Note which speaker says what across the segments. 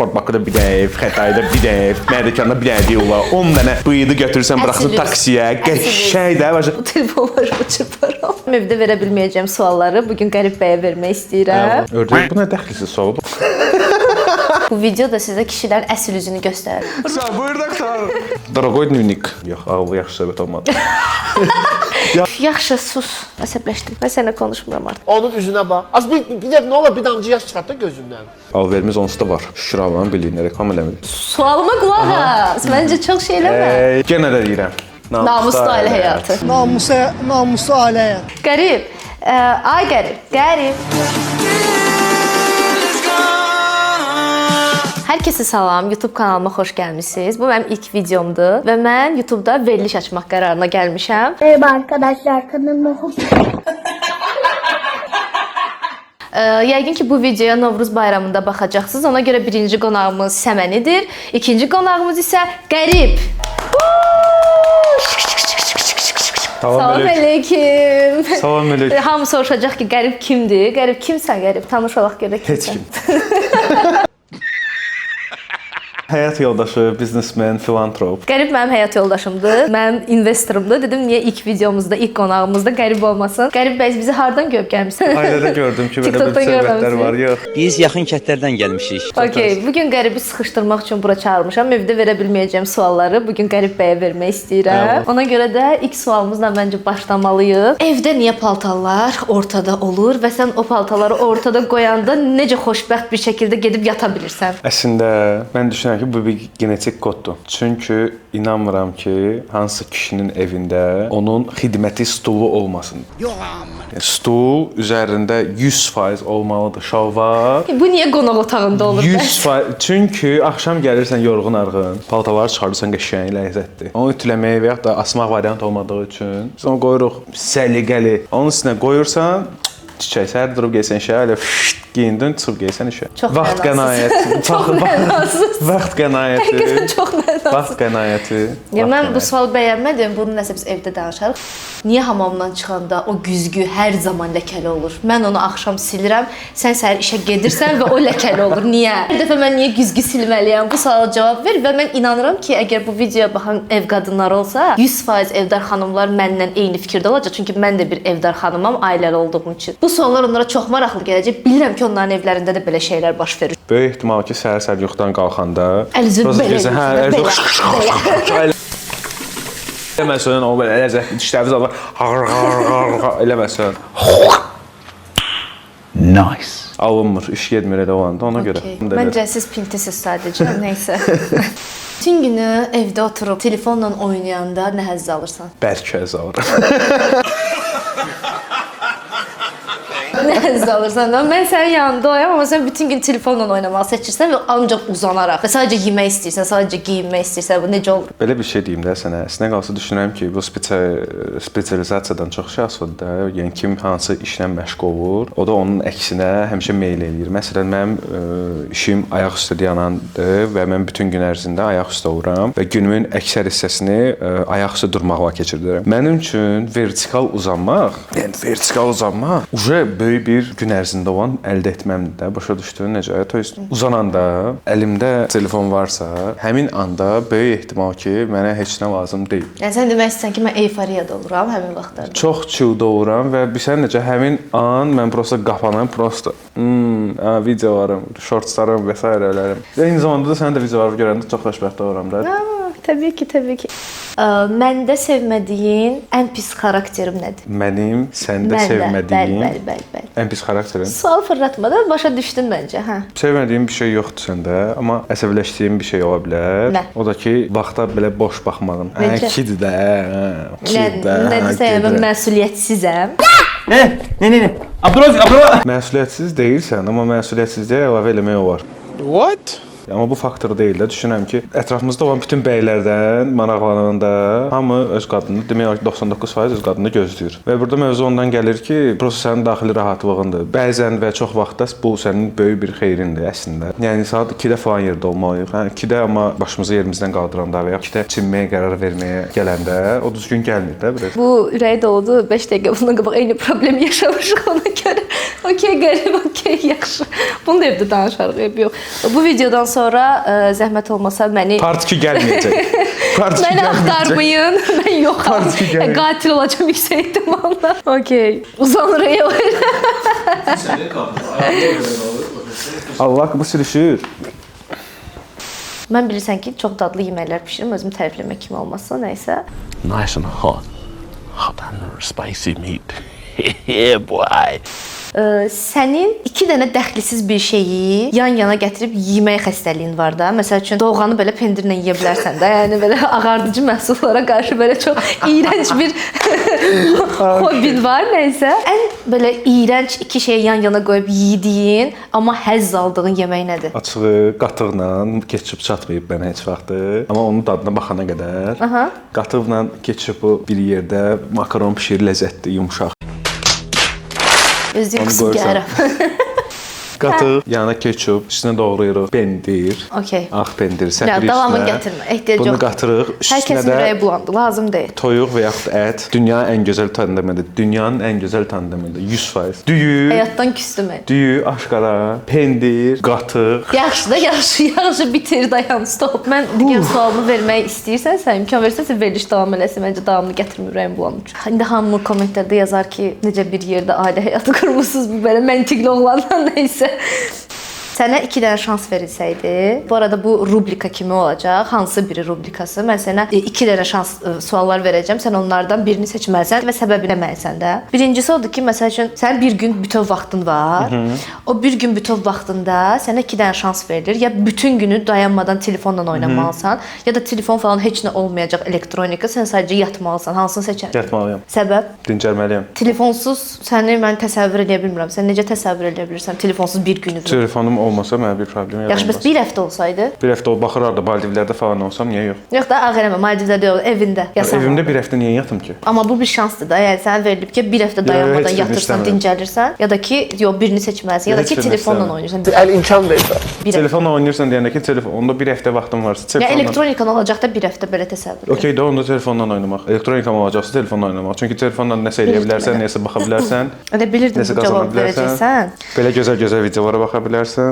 Speaker 1: Ford Bakıda bir dənə ev, Xətayda bir dənə ev, Mərdəkanda bir dənə ev olar. 10 dənə bıyığı götürürsən, buraxsın taksiyə, qəşəng də.
Speaker 2: Bu telefonları çırparam. Evdə verə bilməyəcəm sualları bugün Qərib bəyə vermək istəyirəm.
Speaker 1: Ördək, bu nə dəxlisi sual?
Speaker 2: Bu videoda sizə kişilərin əsl üzünü göstərir.
Speaker 1: Sağ, buyurduq, sağ olun. Dorogoy dnevnik. Yox, ağlı yaxşı söhbət olmadı.
Speaker 2: Yaxşı, sus. Əsəbləşdim. Mən sənə konuşmuram artıq.
Speaker 3: Onun üzünə bax. Az bir də nə olar bir damcı yaş çıxart da gözündən.
Speaker 1: Alverimiz onsuz da var. Şükür Allah'ın birliyinə reklam eləmir.
Speaker 2: Sualıma qulaq as. Məncə çox şey eləmə.
Speaker 1: Yenə də deyirəm.
Speaker 2: Namuslu ailə həyatı.
Speaker 3: Namuslu ailə həyatı.
Speaker 2: Qərib. Ay Qərib. Hər kəsə salam, YouTube kanalıma xoş gəlmisiniz. Bu mənim ilk videomdur və mən YouTube'da veriliş açmaq qərarına gəlmişəm.
Speaker 4: Merhaba arkadaşlar, kanalıma hoş
Speaker 2: Yəqin ki, bu videoya Novruz bayramında baxacaqsınız. Ona görə birinci qonağımız Səmənidir. İkinci qonağımız isə Qərib. Salam əleykum.
Speaker 1: Salam əleykum.
Speaker 2: Hamı soruşacaq ki, Qərib kimdir? Qərib kimsən Qərib? Tanış olaq görək kimsən.
Speaker 1: Heç kim. Həyat yoldaşı, biznesmen, filantrop.
Speaker 2: Qərib mənim həyat yoldaşımdır, mənim investorumdur. Dedim, niyə ilk videomuzda, ilk qonağımızda Qərib olmasın? Qərib bəy, bizi hardan görüb gəlmişsən?
Speaker 1: Ailədə gördüm ki, belə bir söhbətlər var, yox.
Speaker 5: Biz yaxın kətlərdən gəlmişik.
Speaker 2: Okey, bugün Qəribi sıxışdırmaq üçün bura çağırmışam. Evdə verə bilməyəcəm sualları bugün Qərib bəyə vermək istəyirəm. Ona görə də ilk sualımızla məncə başlamalıyıq. Evdə niyə paltarlar ortada olur və sən o paltarları ortada qoyanda necə xoşbəxt bir şəkildə gedib yata bilirsən?
Speaker 1: Əslində, mən düşünürəm ki, bu bir genetik koddur. Çünki inanmıram ki, hansı kişinin evində onun xidməti stulu olmasın. Stul üzərində 100% olmalıdır. Şalvar.
Speaker 2: Bu niyə qonaq otağında olur?
Speaker 1: 100%. Çünki axşam gəlirsən yorğun arğın, paltarları çıxarırsan qəşəng, ləzzətli. Onu ütüləməyə və ya da asmaq variant olmadığı üçün biz onu qoyuruq səliqəli. Onun üstünə qoyursan, çiçək, səhər durub gəlsən işə, elə geyindin, çıxıb gəlsən işə. Vaxt qənaəti.
Speaker 2: Çox mənasız.
Speaker 1: Vaxt qənaəti.
Speaker 2: Həqiqətən çox mənasız.
Speaker 1: Vaxt qənaəti.
Speaker 2: Ya mən bu sualı bəyənmədim. Bunu nəsə biz evdə danışarıq. Niyə hamamdan çıxanda o güzgü hər zaman ləkəli olur? Mən onu axşam silirəm, sən səhər işə gedirsən və o ləkəli olur. Niyə? Bir dəfə mən niyə güzgü silməliyəm? Bu suala cavab ver və mən inanıram ki, əgər bu videoya baxan ev qadınları olsa, 100% evdar xanımlar məndən eyni fikirdə olacaq. Çünki mən də bir evdar xanımam, ailəli olduğum üçün. Bu suallar onlara çox maraqlı gələcək. Bilirəm ki, onların evlərində də belə şeylər baş verir.
Speaker 1: Böyük ehtimal ki, səhər yuxudan qalxanda
Speaker 2: Əl-üzü belə.
Speaker 1: Eləməsən, o belə ləzzətli dişləriniz alır. Eləməsən.
Speaker 5: Nice.
Speaker 1: Alınmır, iş getmir elə olanda ona görə.
Speaker 2: Məncə siz pintisiz sadəcə, nəysə. Bütün günü evdə oturub telefonla oynayanda nə həzz alırsan?
Speaker 1: Bərk həzz alıram.
Speaker 2: Nə həzz alırsan? Mən sənin yanında oyam, amma sən bütün gün telefonla oynamağı seçirsən və ancaq uzanaraq və sadəcə yemək istəyirsən, sadəcə geyinmək istəyirsən, bu necə olur?
Speaker 1: Belə bir şey deyim də sənə. Əslində qalsa düşünürəm ki, bu spesializasiyadan çox şey asılıdır da. Yəni kim hansı işlə məşğul olur, o da onun əksinə həmişə meyl eləyir. Məsələn, mənim işim ayaq üstə dayanandır və mən bütün gün ərzində ayaq üstə oluram və günümün əksər hissəsini ayaq üstə durmaqla keçirirəm. Mənim üçün vertikal uzanmaq, böyük bir gün ərzində olan əldə etməmdir də. Başa düşdün necə? Uzananda əlimdə telefon varsa, həmin anda böyük ehtimal ki, mənə heç nə lazım deyil. Yəni
Speaker 2: sən demək istəyirsən ki, mən eyfariyada oluram həmin vaxtlarda.
Speaker 1: Çox chilldə oluram və bilirsən necə həmin an mən prosta qapanım, prosta videolarım, shortslarım və s. elərim. Eyni zamanda da sənin də videolarını görəndə çox xoşbəxt oluram da.
Speaker 2: Təbii ki. Məndə sevmədiyin ən pis xarakterim nədir?
Speaker 1: Mənim səndə sevmədiyim
Speaker 2: bəli.
Speaker 1: Ən pis xarakterim?
Speaker 2: Sual fırlatmadan başa düşdün məncə, hə?
Speaker 1: Sevmədiyim bir şey yoxdur səndə, amma əsəbləşdiyim bir şey ola bilər.
Speaker 2: Nə?
Speaker 1: O da ki, vaxta belə boş baxmağın. Kidir də,
Speaker 2: Nədirsə, mən məsuliyyətsizəm.
Speaker 5: Ne? Abdurrahman.
Speaker 1: Məsuliyyətsiz deyilsən, amma məsuliyyətsizliyə əlavə eləmək olar.
Speaker 3: What?
Speaker 1: Amma bu faktor deyil də. Düşünürəm ki, ətrafımızda olan bütün bəylərdən maraqlananda hamı öz qadını, demək olar ki, 99% öz qadını gözləyir. Və burada mövzu ondan gəlir ki, prosta sənin daxili rahatlığındır. Bəzən və çox vaxtda bu sənin böyük bir xeyrindir əslində. Yəni saat 2-də falan yerdə olmalıyıq. 2-də amma başımızı yerimizdən qaldıranda və ya 2-də çimməyə qərar verməyə gələndə o düzgün gəlmir də biraz.
Speaker 2: Bu ürəyi doludu. 5 dəqiqə bundan qabaq eyni problemi yaşamışıq ona görə. Okey, qərib, okey, yaxşı. Bunu da evdə danışarıq, yox. Bu videodan sonra zəhmət olmasa məni
Speaker 1: Part 2 gəlməyəcək. Part 2
Speaker 2: məni axtarmayın. Mən yoxam.
Speaker 1: Part 2 gəlir.
Speaker 2: Qatil olacağam yüksək ehtimalla. Okay. Uzanırıq.
Speaker 1: Allah bu sürüşür.
Speaker 2: Mən bilirsən ki, çox dadlı yeməklər bişirirəm, özümü tərifləmək kimi olmasa, nəysə.
Speaker 3: Nice and hot. Hot and spicy meat. Yeah boy.
Speaker 2: Sənin 2 dənə dəxlisiz bir şeyi yan-yana gətirib yemək xəstəliyin var da. Məsəl üçün doğğanı belə pendirlə yeyə bilərsən də. Yəni belə ağardıcı məhsullara qarşı belə çox iyrənc bir hobbin var, nəysə. Ən belə iyrənc 2 şeyi yan-yana qoyub yediyin, amma həzz aldığın yemək nədir?
Speaker 1: Açığı qatıqla ketçup çatmayıb mənə heç vaxtı. Amma onun dadına baxana qədər qatıqla ketçupu bir yerdə makaron bişir, ləzzətli, yumşaq.
Speaker 2: Özlük
Speaker 1: Onu
Speaker 2: qısım
Speaker 1: qoysan.
Speaker 2: gəlirəm.
Speaker 1: Qatıq, yanına ketçup, üstünə doğrayırıq pendir.
Speaker 2: Okay.
Speaker 1: Ağ pendir
Speaker 2: Ya,
Speaker 1: səpirik
Speaker 2: davamı
Speaker 1: üstünə.
Speaker 2: gətirmə, ehtiyac
Speaker 1: Bunu
Speaker 2: yox.
Speaker 1: qatırıq,
Speaker 2: Hər
Speaker 1: üstünə
Speaker 2: kəsin
Speaker 1: də
Speaker 2: ürəyi bulandı, lazım deyil.
Speaker 1: toyuq və yaxud ət. Dünyanın ən gözəl tandemidir. Dünyanın ən gözəl tandemidir. 100%. Düyü,
Speaker 2: Həyatdan küstüm mən.
Speaker 1: düyü, aşqara, pendir, qatıq.
Speaker 2: Yaxşı da, yaxşı bitir, dayan, stop. Mən digər sualını vermək istəyirsən, sən imkan versənsə veriliş davam eləsin. Məncə davamını gətirmə, ürəyim bulanır. İndi hamı kommentlərdə yazar ki, necə bir yerdə ailə həyatı qurmusunuz, bu belə məntiqli oğlanla nəysə. Sənə 2 dənə şans verilsəydi, bu arada bu rubrika kimi olacaq, hansı biri rubrikası? Mən sənə 2 dənə şans suallar verəcəm, sən onlardan birini seçməlisən və səbəbi deməlisən də. Birincisi odur ki, məsəl üçün sənin bir gün bütöv vaxtın var. O bir gün bütöv vaxtında sənə 2 dənə şans verilir. Ya bütün günü dayanmadan telefonla oynamalısan, ya da telefon falan heç nə olmayacaq, elektronika, sən sadəcə yatmalısan. Hansını seçərsən?
Speaker 1: Yatmalıyam.
Speaker 2: Səbəb?
Speaker 1: Dincəlməliyəm.
Speaker 2: Telefonsuz səni mən təsəvvür edə bilmirəm. Sən necə təsəvvür edə bilirsən telefonsuz bir günü?
Speaker 1: Telefonum olmasa mənə bir problem
Speaker 2: Yaxşı, bəs
Speaker 1: yaranmaz.
Speaker 2: bir həftə olsaydı?
Speaker 1: Bir həftə o baxırardı Maldivlərdə falan olsam, niyə yox?
Speaker 2: Yox da ağ eləmə, Maldivlərdə yox, evində yasan.
Speaker 1: Evimdə bir həftə niyə yatım ki?
Speaker 2: Amma bu bir şansdır da. Yəni sənə verilib ki, bir həftə dayanmadan
Speaker 1: heç birini
Speaker 2: yatırsan,
Speaker 1: istəmirəm.
Speaker 2: dincəlirsən, ya da ki, yox birini seçməlisən, ya da
Speaker 1: Heç
Speaker 2: ki,
Speaker 1: birini
Speaker 2: telefonla
Speaker 1: istəmirəm.
Speaker 2: oynayırsan.
Speaker 3: Əl imkan versə.
Speaker 2: Bir həftə.
Speaker 1: Telefonla oynayırsan deyəndə ki, onda bir həftə vaxtım varsa,
Speaker 2: Ya
Speaker 1: telefonla.
Speaker 2: elektronikan olacaq da bir həftə belə təsəvvür et.
Speaker 1: Okey də onda telefonla oynamaq. Elektronikam olacaqsa telefonla oynamaq. Çünki telefonla nəsə eləyə bilərsən, nəsə baxa bilərsən,
Speaker 2: Elə bilirdin
Speaker 1: nəsə
Speaker 2: bu
Speaker 1: qazana
Speaker 2: cavabı
Speaker 1: bilərsən.
Speaker 2: verəcəksən.
Speaker 1: Belə gözəl-gözəl videolara baxa bilərsən.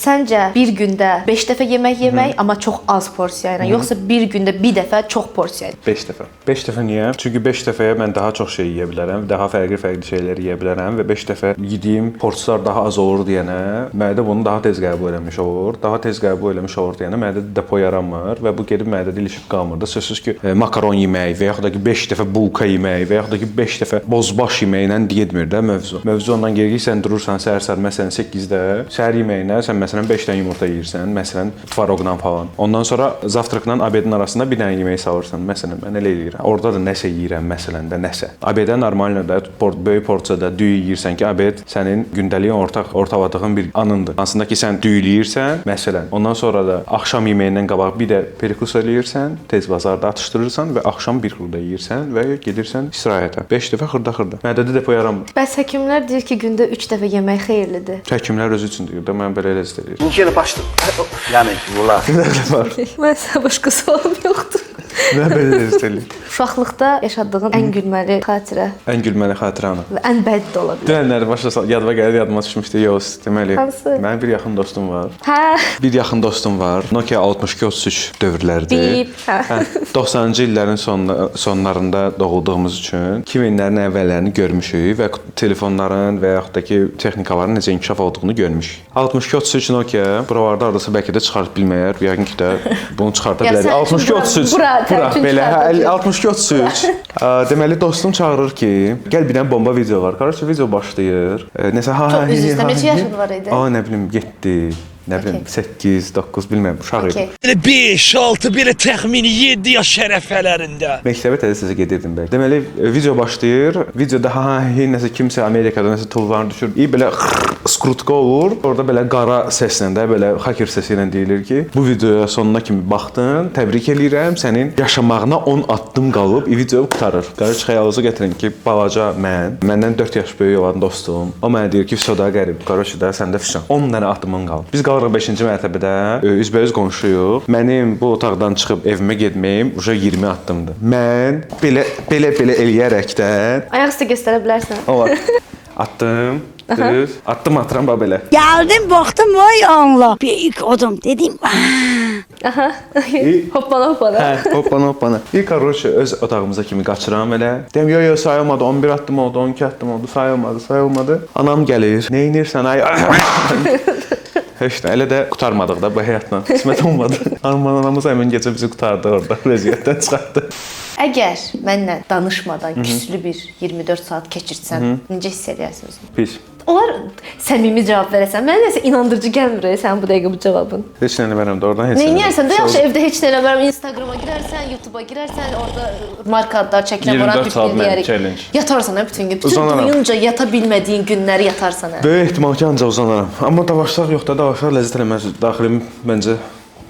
Speaker 2: Səncə bir gündə 5 dəfə yemək yemək, amma çox az porsiya ilə, yoxsa bir gündə bir dəfə çox porsiya ilə?
Speaker 1: 5 dəfə. 5 dəfə niyə? Çünki 5 dəfəyə mən daha çox şey yeyə bilərəm, daha fərqli-fərqli şeylər yeyə bilərəm və 5 dəfə yediyim porsiyalar daha az olur deyənə, mədə bunu daha tez qəbul etmiş olur. Daha tez qəbul etmiş olur deyənə mədə depo yaranmır və bu gedib mədədə ilişib qalmır da. Sözsüz ki, makaron yemək və yaxud da ki 5 dəfə bulka yemək və yaxud da ki 5 dəfə bozbaş yeməklə getmir də mövzu. Mövzu ondan gəlir ki, sən durursan səhər-səhər məsələn 8-də səhər yeməyinə sən məsələn 5 dənə yumurta yeyirsən, məsələn tvaroqla falan. Ondan sonra zavtrakla obedin arasında bir dənə yemək salırsan. Məsələn mən elə eləyirəm. Orada da nəsə yeyirəm məsələn də nəsə. Obedə normalda da böyük porsiyada düyü yeyirsən ki, obed sənin gündəlik ortaladığın bir anındır. Hansında ki sən düyüləyirsən, məsələn. Ondan sonra da axşam yeməyindən qabaq bir də perikus eləyirsən, tez bazarda atışdırırsan və axşam bir xırda yeyirsən və gedirsən istirahətə. 5 dəfə xırda-xırda. Mədədə depo yaranmır.
Speaker 2: Bəs həkimlər deyir ki, gündə 3 dəfə yemək xeyirlidir.
Speaker 1: Həkimlər özü üçün deyir də mən belə ləzzət edirəm.
Speaker 3: İkinci yenə başladı. Yəni bunlar.
Speaker 2: Mən sənə başqa sualım yoxdur.
Speaker 1: Mən belə ləzzət edirəm.
Speaker 2: Uşaqlıqda yaşadığın ən gülməli xatirə
Speaker 1: Ən gülməli xatirə anı.
Speaker 2: və ən bəd də ola bilər.
Speaker 1: Dünənləri başa yadıma gəlir, yadıma düşmüşdü. Yox, deməli.
Speaker 2: Hansı?
Speaker 1: Mənim bir yaxın dostum var.
Speaker 2: Hə,
Speaker 1: Bir yaxın dostum var. Nokia 6233 dövrlərdir.
Speaker 2: bip. Hə.
Speaker 1: 90-cı illərin sonlarında doğulduğumuz üçün 2000-lərin əvvəllərini görmüşük və telefonların və yaxud da ki texnikaların necə inkişaf olduğunu görmüşük. 6233 Nokia buralarda hardasa bəlkə də çıxarıb bilməyər. Yəqin ki də bunu çıxarda
Speaker 2: Ya
Speaker 1: bilər.
Speaker 2: sən
Speaker 1: 6233.
Speaker 2: bura tərcüm
Speaker 1: Belə
Speaker 2: çıxarda
Speaker 1: 6233. Deməli dostum çağırır ki, gəl bir dənə bomba video var. Qardaş video başlayır. Nəsə ha.
Speaker 2: Çox üzr istəyirəm. Neçə yaşın var idi?
Speaker 1: Nə bilim 7, nə bilim 8, 9 bilmirəm uşaq idi.
Speaker 2: Okay.
Speaker 6: 5, 6, belə təxmini 7 yaş şərəfələrində.
Speaker 1: Məktəbə təzə gedirdim bəlkə. Deməli video başlayır. Videoda nəsə kimsə Amerikada nəsə tulvarını düşür. Belə skrutka olur. Orada belə qara səslə də belə hacker səsi ilə deyilir ki, bu videoya sonuna kimi baxdın. Təbrik eləyirəm. Sənin yaşamağına 10 addım qalıb. Video qurtarır. Qarşı xəyalınıza gətirin ki, balaca məndən 4 yaş böyük olan dostum. O mənə deyir ki, "Soda qərib, qarşı da səndə fişan. 10 dənə addımın qalıb." Biz qalırıq 5-ci mərtəbədə. Üzbəüz qonşuyuq. Mənim bu otaqdan çıxıb evimə getməyim uje 20 addımdır. Mən belə eləyərəkdən
Speaker 2: Ayaq üstə göstərə bilərsən.
Speaker 1: olar. Atdım. Düz. Addım atıram bax belə.
Speaker 7: Geldim baktım vay Allah. Büyük odum dedim.
Speaker 2: Hoppana hoppana.
Speaker 1: Hə, hoppana. Bir karoçe öz otağımıza kimi qaçıram elə. Deyim, yo sayılmadı, 11 addım oldu, 12 addım oldu, sayılmadı. Anam gəlir. Nə edirsən ay? Heç nə, elə də qutarmadıq da bu həyatla. Qismət olmadı. Anamız həmin gecə bizi qutardı orada, vəziyyətdən çıxartdı.
Speaker 2: Əgər mənlə danışmadan küslü bir 24 saat keçirsən, necə hiss edərsən özünü?
Speaker 1: Pis.
Speaker 2: Onlar səmimi cavab verəsən. Mənə nəsə inandırıcı gəlmir sənin bu dəqiqə bu cavabın.
Speaker 1: Heç nə eləmərəm də oradan heç
Speaker 2: Nə edirsən də yaxşı evdə heç nə eləmərəm. Instagrama girərsən, YouTube'a girərsən, orada marka adlar çəkirəm, ora
Speaker 1: 24 saat
Speaker 2: deyərik.
Speaker 1: challenge.
Speaker 2: Yatarsan hə bütün gün. Bütün
Speaker 1: Uzanaram.
Speaker 2: boyunca yata bilmədiyin günləri yatarsan hə.
Speaker 1: Böyük ehtimal ki, ancaq uzanaram. Amma davaşsaq yox da, davaşlar ləzzət eləməz. Daxilim məncə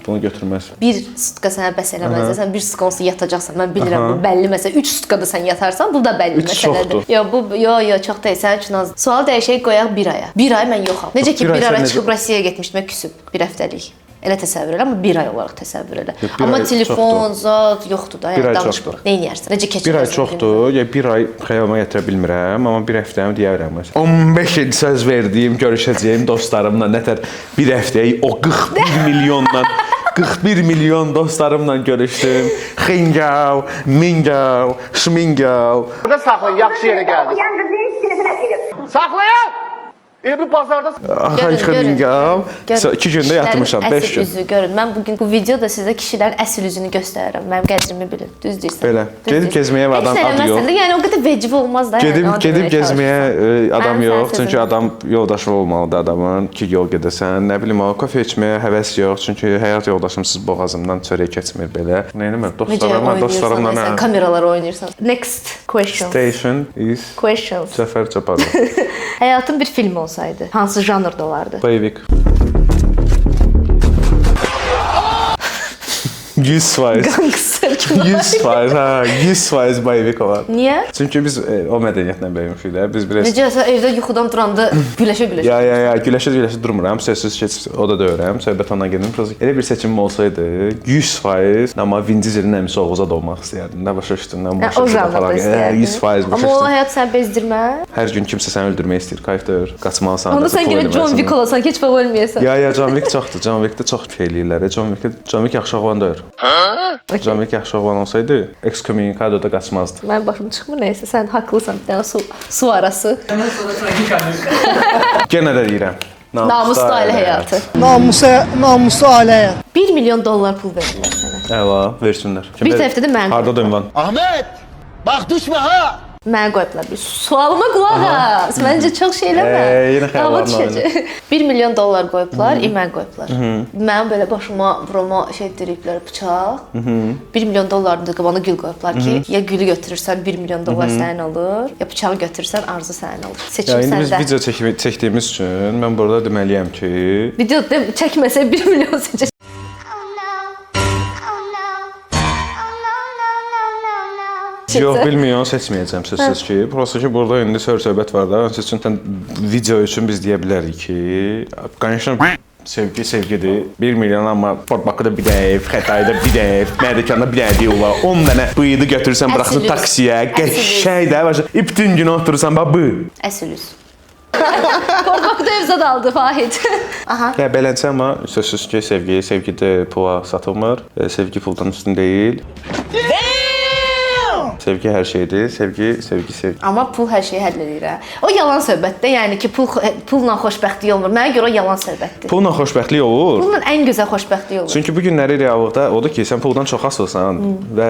Speaker 1: bunu götürməz.
Speaker 2: Bir sutka sənə bəs eləməz. Sən bir sutka onsuz yatacaqsan. Mən bilirəm bu bəlli məsələ. 3 sutkada sən yatarsan, bu da bəlli
Speaker 1: Üç
Speaker 2: məsələdir.
Speaker 1: çoxdur.
Speaker 2: Yo, çox deyil. Sənin üçün az. Sual dəyişək qoyaq 1 aya. 1 ay mən yoxam. Necə ki
Speaker 1: Bir ay
Speaker 2: 1
Speaker 1: sən
Speaker 2: ara
Speaker 1: necə-
Speaker 2: çıxıb Rusiyaya getmişdim, küsüb 1 həftəlik. Elə təsəvvür elə, amma 1 ay olaraq təsəvvür elə.
Speaker 1: Yox, bir
Speaker 2: Amma
Speaker 1: ay
Speaker 2: telefon, zat yoxdur da,
Speaker 1: Bir ay
Speaker 2: yəni danışmırıq.
Speaker 1: çoxdur.
Speaker 2: Nə edərsən? Necə keçirsən?
Speaker 1: Bir ay çoxdur, ya bir ay xəyalıma gətirə bilmirəm, amma bir həftəmi deyərəm. 15 il söz verdiyim görüşəcəyim dostlarımla nətər bir həftəyə o 41 milyondan 41 milyon dostlarımla görüşdüm. Xingav, Mingav, Şmingav.
Speaker 8: Burada saxlayın, yaxşı yerə gəldik. Saxlayın! Bir bazarda
Speaker 1: Axı Mingav. 2 gündə yatmışam, 5 gün.
Speaker 2: Üzü görün. Mən bugün bu videoda sizə kişilərin əsl üzünü göstərirəm. Mənim qədrimi bilin. Düz deyirsən.
Speaker 1: Belə. Gedib gezməyə və adam adı yox.
Speaker 2: Yəni o qədər vecib olmaz da.
Speaker 1: Gedib gezməyə adam
Speaker 2: Mənim
Speaker 1: yox.
Speaker 2: sənin
Speaker 1: Çünki
Speaker 2: sözün.
Speaker 1: adam yoldaşı olmalıdır adamın ki, yol gedəsən. Nə bilim o kofe içməyə həvəs yox. Çünki həyat yoldaşımsız boğazımdan çörək keçmir belə. Nə etmir? Dostlarımla
Speaker 2: Sən kameralara oynayırsan. Next question.
Speaker 1: Station is
Speaker 2: Questions.
Speaker 1: Cəfər Cabbarov.
Speaker 2: Həyatın bir film olsaydı, hansı janrda olardı?
Speaker 1: Bayvik. 100%.
Speaker 2: Qısa kino.
Speaker 1: 100%, hə, 100% bayvik olar.
Speaker 2: Niyə?
Speaker 1: Çünki biz o mədəniyyətlə böyümüşük də. Biz biraz
Speaker 2: Necəsə evdə yuxudan duranda güləşə.
Speaker 1: Ya, güləşə durmuram. Sözsüz keç o da döyürəm. Söhbət ondan gedim. Elə bir seçimim olsaydı 100%, amma Vin Dieselin əmisi Oğuz'a da olmaq istəyərdim. Nə başa düşdün? Nə başa
Speaker 2: O janrda istəyərdim.
Speaker 1: 100% başa
Speaker 2: Amma o
Speaker 1: düşdün.
Speaker 2: həyat səni bezdirməz.
Speaker 1: Hər gün kimsə səni öldürmək istəyir, kayfdır, qaçmalısan.
Speaker 2: Onda sən görə John Wick olasan, heç vaxt ölməyəsən.
Speaker 1: Ya, John Wick çoxdur. John Wick-də çox şey eləyirlər. John Wick yaxşı oğlan deyil. John Wick yaxşı oğlan olsaydı, Excommunicado'da qaçmazdı.
Speaker 2: Mənim başım çıxmır, nəysə, sən haqlısan. Bir dənə su arası.
Speaker 1: Yenə də deyirəm.
Speaker 2: Namuslu ailə həyatı.
Speaker 7: Namusu ailəyə.
Speaker 2: 1 milyon dollar pul verirlər sənə.
Speaker 1: Əla, versinlər.
Speaker 2: Bir tərəfdə də mən.
Speaker 1: Harda ünvan?
Speaker 8: Ahmet! Bax düşmə ha!
Speaker 2: Mənə qoyublar. Bir sualıma qulaq as. Məncə çox şey eləmə.
Speaker 1: Yenə xəyallarla
Speaker 2: düşəcək. 1 milyon dollar qoyublar, mən qoyublar. Mənim belə başıma, burama şey diriblər, bıçaq. 1 milyon dollarını da qabağına gül qoyublar ki, ya gülü götürürsən 1 milyon dollar sənin olur, ya bıçağı götürürsən arzu sənin olur. Seçim
Speaker 1: Ya indi biz
Speaker 2: səndə.
Speaker 1: video çəkdiyimiz üçün mən burada deməliyəm ki,
Speaker 2: Video çəkməsə 1 milyon seçəcək.
Speaker 1: yox bilmirəm, seçməyəcəm sözsüz ki. Prosta ki, burada indi söhbət var da. Onun üçün video üçün biz deyə bilərik ki, конечно, sevgidir. 1 milyon amma Bakıda bir dənə ev, Xətayda bir dənə ev, Mərdəkanda bir dənə ev olar. 10 dənə bıyığı götürürsən, buraxırsan taksiyə, qəşəng də, bütün gün oturursan, bax bu.
Speaker 2: Əsl üz. Bakıda ev zad aldı Fahid. Aha.
Speaker 1: Ya beləncə amma sözsüz ki, sevgidə pula satılmır. Sevgi puldan üstün deyil. Sevgi hər şeydir. Sevgi.
Speaker 2: Amma pul hər şeyi həll edir. O yalan söhbətdir. Yəni ki, pulla xoşbəxtlik olmur. Mənə görə o yalan söhbətdir.
Speaker 1: Pulla xoşbəxtlik olur.
Speaker 2: Pulla ən gözəl xoşbəxtlik olur.
Speaker 1: Çünki bu günləri reallıqda odur ki, sən puldan çox asılsan və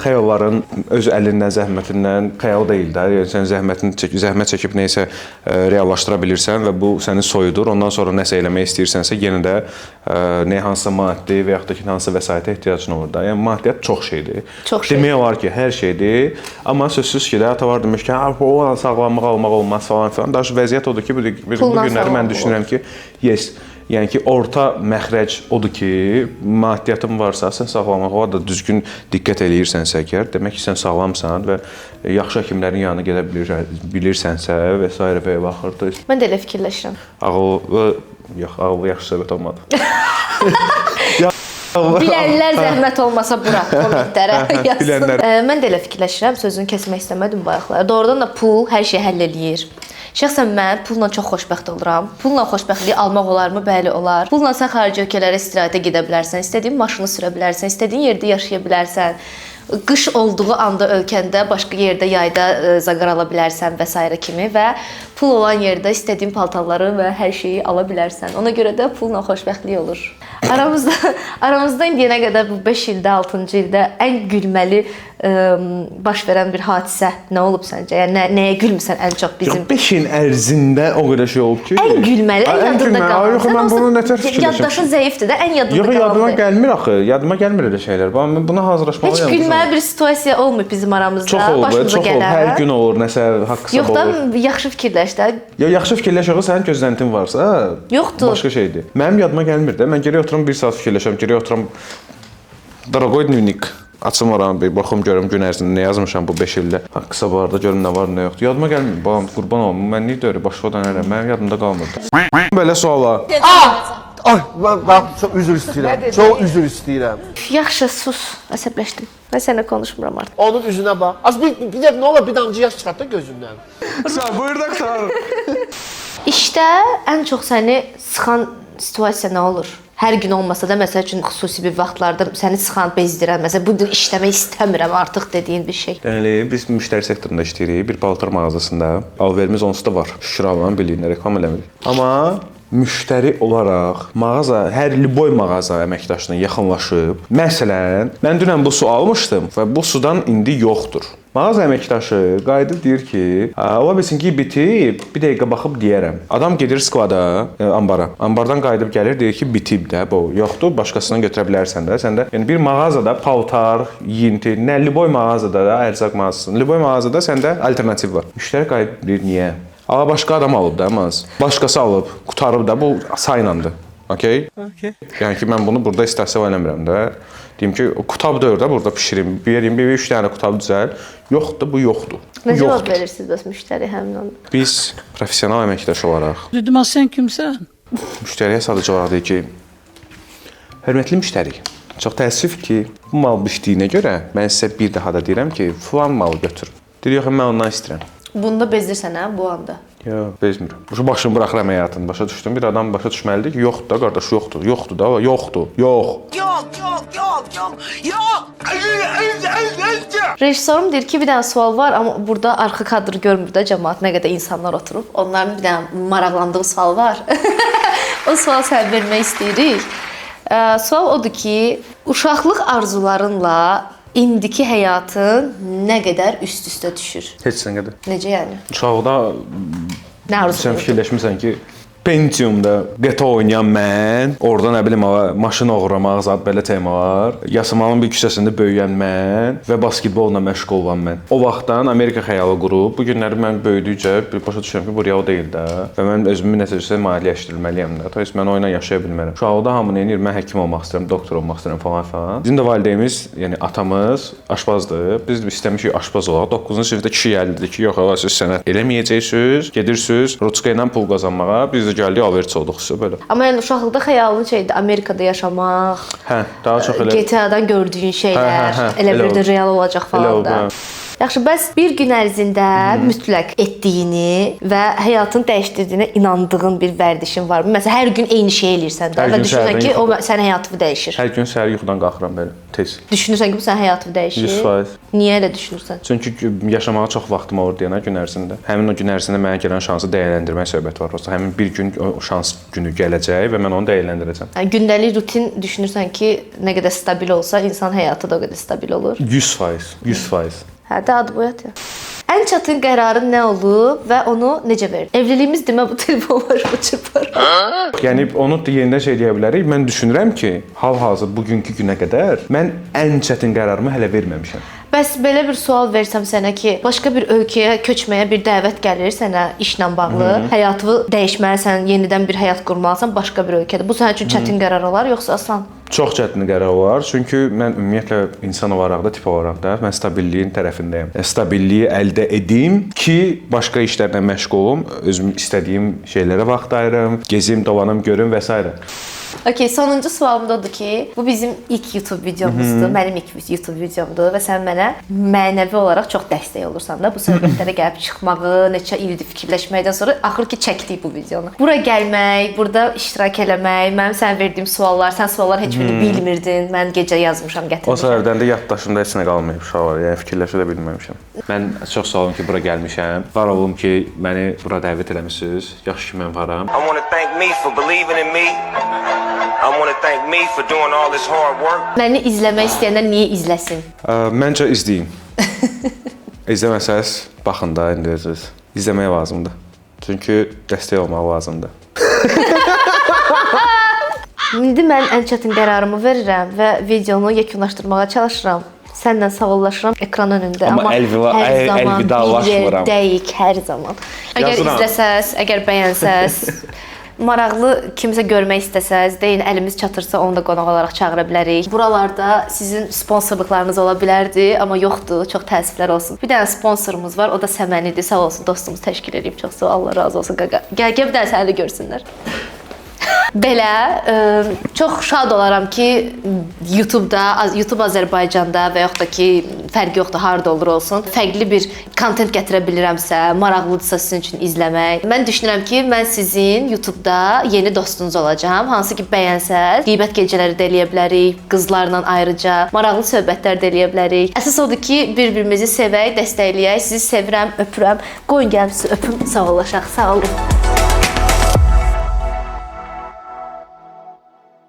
Speaker 1: xəyalların öz əlindən, zəhmətindən xəyal deyil də. Yəni sən zəhmət çəkib nəyisə reallaşdıra bilirsən və bu səni soyudur. Ondan sonra nəsə eləmək istəyirsənsə, yenə də hansısa maddi və yaxud da ki, hansısa vəsaitə ehtiyacın olur da. Yəni maddiyyat çox şeydir. Demək olar ki, hər şeydir. Amma sözsüz ki, də ata var demiş ki, o sağlamlıq almaq olmaz falan filan. Daha vəziyyət odur ki, bu günləri mən düşünürəm ki, yəni ki, orta məxrəc odur ki, maddiyyatın varsa, sən sağlamlığa da düzgün diqqət eləyirsənsə əgər, demək ki, sən sağlamsan və yaxşı həkimlərin yanına gedə bilirsənsə və s. və baxır.
Speaker 2: Mən də elə fikirləşirəm.
Speaker 1: Ağıllı yaxşı söhbət olmadı.
Speaker 2: Bilənlər zəhmət olmasa bura kommentlərə yazsın.
Speaker 1: Bilənlər.
Speaker 2: Mən də elə fikirləşirəm, sözünü kəsmək istəmədim bayaqlar. Doğrudan da pul hər şeyi həll eləyir. Şəxsən mən pulla çox xoşbəxt oluram. Pulla xoşbəxtliyi almaq olarmı? Bəli, olar. Pulla sən xarici ölkələrə istirahətə gedə bilərsən, istədiyin maşını sürə bilərsən, istədiyin yerdə yaşaya bilərsən. Qış olduğu anda ölkəndə başqa yerdə yayda zaqar ala bilərsən və s. kimi və pul olan yerdə istədiyin paltarları və hər şeyi ala bilərsən. Ona görə də pulla xoşbəxtlik olur. Aramızda indiyənə qədər bu 5 ildə, 6-cı ildə ən gülməli baş verən bir hadisə nə olub səncə? Yəni nəyə gülmüsən ən çox bizim?
Speaker 1: 5 il ərzində o qədər şey olub ki.
Speaker 2: Ən gülməli, ən yadında qalan.
Speaker 1: Yox, mən bunu nətər fikirləşirəm?
Speaker 2: Yaddaşın zəifdir də, ən yadında qalan.
Speaker 1: Yox, yadıma gəlmir axı. Yadıma gəlmir elə şeylər. Ben buna hazırlaşmalıyam.
Speaker 2: Heç gülməli bir situasiya olmur bizim aramızda.
Speaker 1: Çox olub,
Speaker 2: başımıza
Speaker 1: çox olub.
Speaker 2: gələn.
Speaker 1: Hər gün olur, nəsə haqq hesab olur.
Speaker 2: Yox da yaxşı fikirləş də.
Speaker 1: Ya yaxşı fikirləş, yox, sənin gözləntin varsa,
Speaker 2: Yoxdur.
Speaker 1: başqa şeydir. Mənim yadıma gəlmir də. Mən geri oturam 1 saat fikirləşəm, geri oturam Daragoy dnevnik açım oranı bir baxım görüm gün ərzində nə yazmışam bu 5 ildə. Haqq hesab var da görüm nə var, nə yoxdur. Yadıma gəlmir. Balam qurban olum. Mən niyə döyürəm başqa dönərəm. Mənim yadımda qalmırdı. Belə suala.
Speaker 8: Ay, ben çok üzür istəyirəm. Çok üzür istəyirəm.
Speaker 2: Yaxşı, sus. Əsəbləşdim. Mən sənə konuşmuram artıq.
Speaker 8: Onun üzünə bax. Az bir də nə olur bir damcı yaş çıxart da gözündən.
Speaker 1: Sən buyur doktor.
Speaker 2: İşdə ən çox səni sıxan situasiya nə olur? Hər gün olmasa da məsəl üçün xüsusi bir vaxtlarda səni sıxan, bezdirən, məsələn bu gün işləmək istəmirəm artıq dediyin bir şey.
Speaker 1: Deməli, biz müştəri sektorunda işləyirik. Bir paltar mağazasında. Alverimiz onsuz da var. Şükür Allahın birliyinə reklam eləmirik. Amma müştəri olaraq mağaza, hər liboy mağaza əməkdaşına yaxınlaşıb, məsələn, mən dünən bu su almışdım və bu sudan indi yoxdur. Mağaza əməkdaşı qayıdıb deyir ki, ola bilsin ki, bitib, bir dəqiqə baxıb deyərəm. Adam gedir skvada, ambara. Ambardan qayıdıb gəlir, deyir ki, bitib də, bu yoxdur, başqasından götürə bilərsən də. Sən də yəni bir mağazada paltar, yeyinti, nə liboy mağazada da, ərzaq mağazasında, liboy mağazada səndə alternativ var. Müştəri qayıdıb deyir, niyə? Başqa adam alıb da, maz. Başqası alıb, qutarıb da, bu saylandı. Okay? Yəni ki, mən bunu burada istehza eləmirəm də. Deyim ki, qutab deyir də, burada pişirim. Bir 3 dənə qutab düzəl. Yoxdur, bu yoxdur.
Speaker 2: Nə cavab verirsiniz bəs müştəri həmin anda?
Speaker 1: Biz professional əməkdaş olaraq
Speaker 7: Dedim, sən kimsən?
Speaker 1: müştəriyə sadəcə olaraq deyir ki, hörmətli müştəri, çox təəssüf ki, bu mal bişdiyinə görə mən sizə bir daha da deyirəm ki, filan malı götürün. Deyir, yox, mən ondan istəyirəm.
Speaker 2: Bunda bezdirsən hə bu anda?
Speaker 1: Yox, bezmirəm. Şu başını buraxıram həyatını, başa düşdüm. Bir adam başa düşməlidir ki, yoxdur da qardaş, yoxdur. Yoxdur da, yoxdur. Yox.
Speaker 2: Rejissorum deyir ki, bir dənə sual var, amma burada arxa kadr görmür də cəmaət nə qədər insanlar oturub. Onların bir dənə maraqlandığı sual var. O sual sənə vermək istəyirik. Sual odur ki, uşaqlıq arzularınla indiki həyatın nə qədər üst-üstə düşür?
Speaker 1: Heç sən qədər.
Speaker 2: Necə yəni?
Speaker 1: Uşaqda
Speaker 2: Nə
Speaker 1: sən
Speaker 2: arzulayırsan?
Speaker 1: fikirləşmirsən ki, Pentiumda GTA oynayan mən, orada nə bilim, maşın oğurlamaq, zat belə temalar, Yasamalın bir küçəsində böyüyən mən və basketbolla məşğul olan mən. O vaxtdan Amerika xəyalı qurub, bu günləri mən böyüdükcə başa düşürəm ki, bu real deyil də və mən özümü nəticədə maliyyələşdirməliyəm də. Təbii mən oyuna yaşaya bilmərəm. Uşaqda hamı nə edir? Mən həkim olmaq istəyirəm, doktor olmaq istəyirəm falan. Bizim də valideynimiz, yəni atamız aşpazdır. Biz istəmişik aşpaz olaq. 9-cu sinifdə kişi gəldi ki, yox, siz sənət eləməyəcəksiniz, gedirsiniz ruçka ilə pul qazanmağa. Biz də gəldik alverçi olduq sizə belə.
Speaker 2: Amma yəni uşaqlıqda xəyalın şeydir, Amerikada yaşamaq.
Speaker 1: Hə, daha çox elə
Speaker 2: GTA-dan gördüyün şeylər, elə bir də real olacaq falan da. Yaxşı, bəs bir gün ərzində mütləq etdiyini və həyatını dəyişdirdiyinə inandığın bir vərdişin varmı? Məsələn, hər gün eyni şey eləyirsən də və düşünürsən ki, o sənin həyatını dəyişir.
Speaker 1: hər gün səhər yuxudan qalxıram belə tez.
Speaker 2: Düşünürsən ki, bu sənin həyatını dəyişir.
Speaker 1: 100%.
Speaker 2: Niyə elə düşünürsən?
Speaker 1: Çünki yaşamağa çox vaxtım olur deyənə gün ərzində. Həmin o gün ərzində mənə gələn şansı dəyərləndirmək söhbəti var. Prosta həmin bir gün o şans günü gələcək və mən onu dəyərləndirəcəm.
Speaker 2: Yəni gündəlik rutin düşünürsən ki, nə qədər stabil olsa, insan həyatı da o qədər stabil olur.
Speaker 1: 100%, 100%.
Speaker 2: Hə, də ad boyat ya. Ən çətin qərarın nə olub və onu necə verdin? Evliliyimiz demə bu telefonlar çırpar.
Speaker 1: Yəni onu yenidən şey deyə bilərik. Mən düşünürəm ki, hal-hazır bugünkü günə qədər mən ən çətin qərarımı hələ verməmişəm.
Speaker 2: Bəs belə bir sual versəm sənə ki, başqa bir ölkəyə köçməyə bir dəvət gəlir sənə işlə bağlı, həyatını dəyişməlisən, yenidən bir həyat qurmalısan başqa bir ölkədə. Bu sənin üçün çətin qərar olar, yoxsa asan?
Speaker 1: Çox çətin qərar var. Çünki mən ümumiyyətlə insan olaraq da, tip olaraq da mən stabilliyin tərəfindəyəm. Stabilliyi əldə edim ki, başqa işlərlə məşğul olum, özüm istədiyim şeylərə vaxt ayırım, gezim, dolanım, görüm və s.
Speaker 2: Okay, sonuncu sualım da odur ki, bu bizim ilk YouTube videomuzdur, mənim ilk YouTube videomdur və sən mənə mənəvi olaraq çox dəstək olursan da bu söhbətlərə gəlib çıxmağı, neçə ildir fikirləşməkdən sonra axır ki çəkdik bu videonu. Bura gəlmək, burada iştirak eləmək, mənim sənə verdiyim suallar, sən suallar heç birini bilmirdin, mən gecə yazmışam, gətirmişəm.
Speaker 1: O səbəbdən də yaddaşımda heç nə qalmayıb uşaqlar, yəni fikirləşə də bilməmişəm. Mən çox sağ olun ki, bura gəlmişəm. Var olum ki, məni bura dəvət eləmisiniz. Yaxşı ki, mən varam.
Speaker 9: I want to thank me for believing in me. I want to thank me for doing all this hard work.
Speaker 2: Məni izləmək istəyənlər niyə izləsin?
Speaker 1: Məncə izləyin. İzləməsəz, baxın da indi özünüz. İzləmək lazımdır. Çünki dəstək olmaq lazımdır.
Speaker 2: İndi mən ən çətin qərarımı verirəm və videonu yekunlaşdırmağa çalışıram. Səndən sağollaşıram ekran önündə.
Speaker 1: Amma əlvidalaşmıram.
Speaker 2: Deyik, hər zaman. Əgər
Speaker 1: Yazıram.
Speaker 2: izləsəz, əgər bəyənsəz, maraqlı kimsə görmək istəsəz, deyin əlimiz çatırsa onu da qonaq olaraq çağıra bilərik. Buralarda sizin sponsorluqlarınız ola bilərdi, amma yoxdur. Çox təəssüflər olsun. Bir dənə sponsorumuz var, o da Səmənidir. Sağ olsun, dostumuz təşkil edib. Çox sağ ol, Allah razı olsun qaqa. Gəl bir dənə səni də görsünlər. Belə, çox şad olaram ki, YouTube Azərbaycanda və yaxud da ki, fərqi yoxdur, harda olur olsun, fərqli bir kontent gətirə bilirəmsə, maraqlıdırsa sizin üçün izləmək. Mən düşünürəm ki, mən sizin YouTube-da yeni dostunuz olacağam. Hansı ki, bəyənsəz, qeybət gecələri də eləyə bilərik, qızlarla ayrıca, maraqlı söhbətlər də eləyə bilərik. Əsas odur ki, bir-birimizi sevək, dəstəkləyək. Sizi sevirəm, öpürəm. Qoyun gəlin sizi öpüm, sağollaşaq. Sağ olun.